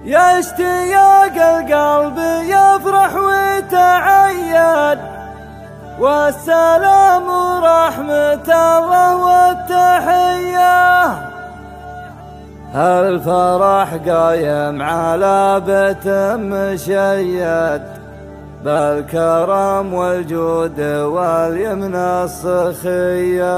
يا اشتياق القلب يفرح ويتعيد، والسلام ورحمة الله والتحية. الفرح قايم على بيت مشيد، بالكرم والجود واليمن السخية.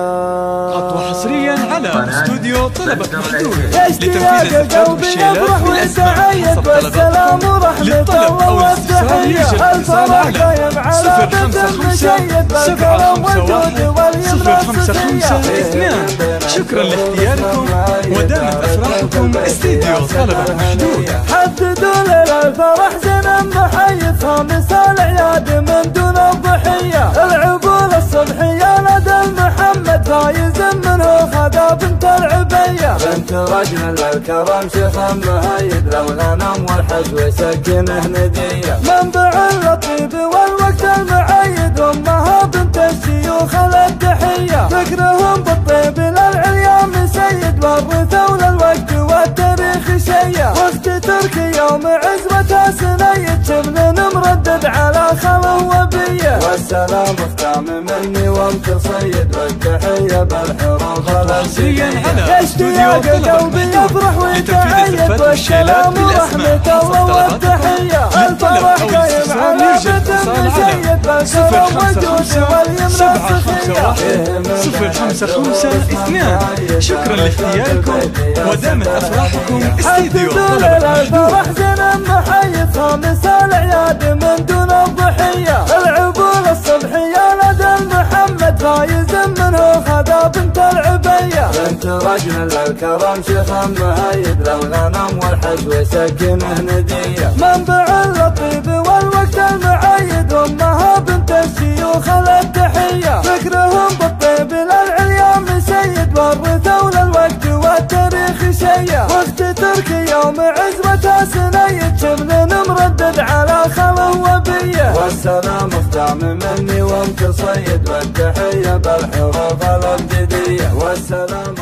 خطوة حصريا على استوديو طلبك محدود اشتياق القلب يفرح ويتعيد، والسلام ورحمة الله والتحية. الفرح قايم على بيت مشيد، بالكرم والجود واليمن السخية. شكرا لاختياركم ودامت افراحكم. استوديو طلبك محدود. حددوا للفرح زمن محيط، خامس العياد من دون الضحية. العبور الصبحية لدى المحمد، فايز منه خذا بنت العبية. بنت رجل الكرم شيخ مهيد، للغنم والحج وسكنه ندية. منبع اللطيب والوقت المعيد، امها بنت الشيوخ التحية. فكرهم بالطيب للعليا مسيد، والرثوا للوقت والتاريخ شية. وقت تركي يوم عزوة سنيد، شمل مردد على خلو وبية. والسلام ختام مني وانت صيد، والتحية بالحروف حصريا على اشتياق قلبي يفرح ويتعيد، والسلام ورحمة الله والتحية. الفرح قايم على بيت مشيد، بالكرم والجود واليمن السخية. 0552. شكرا لاختياركم ودامت افراحكم. استديو طلبك الفرح زمن محيط، خامس العياد من دون الضحية. العبور الصبحية لدى المحمد، فايز منه خذا بنت العبية. بنت رجل الكرم شيخ مهيد، للغنم والحج وسكنه ندية. منبع اللطيب والوقت المعيد، امها بنت الشيوخ التحية. فكرهم بالطيب للعليا مسيد، والرثوا للوقت والتاريخ شية. وقت تركي يوم عزوة سنيد، شمل مردد على خلو وبية. والسلام ختام مني وانت صيد، والتحية بالحروف الابجدية. والسلام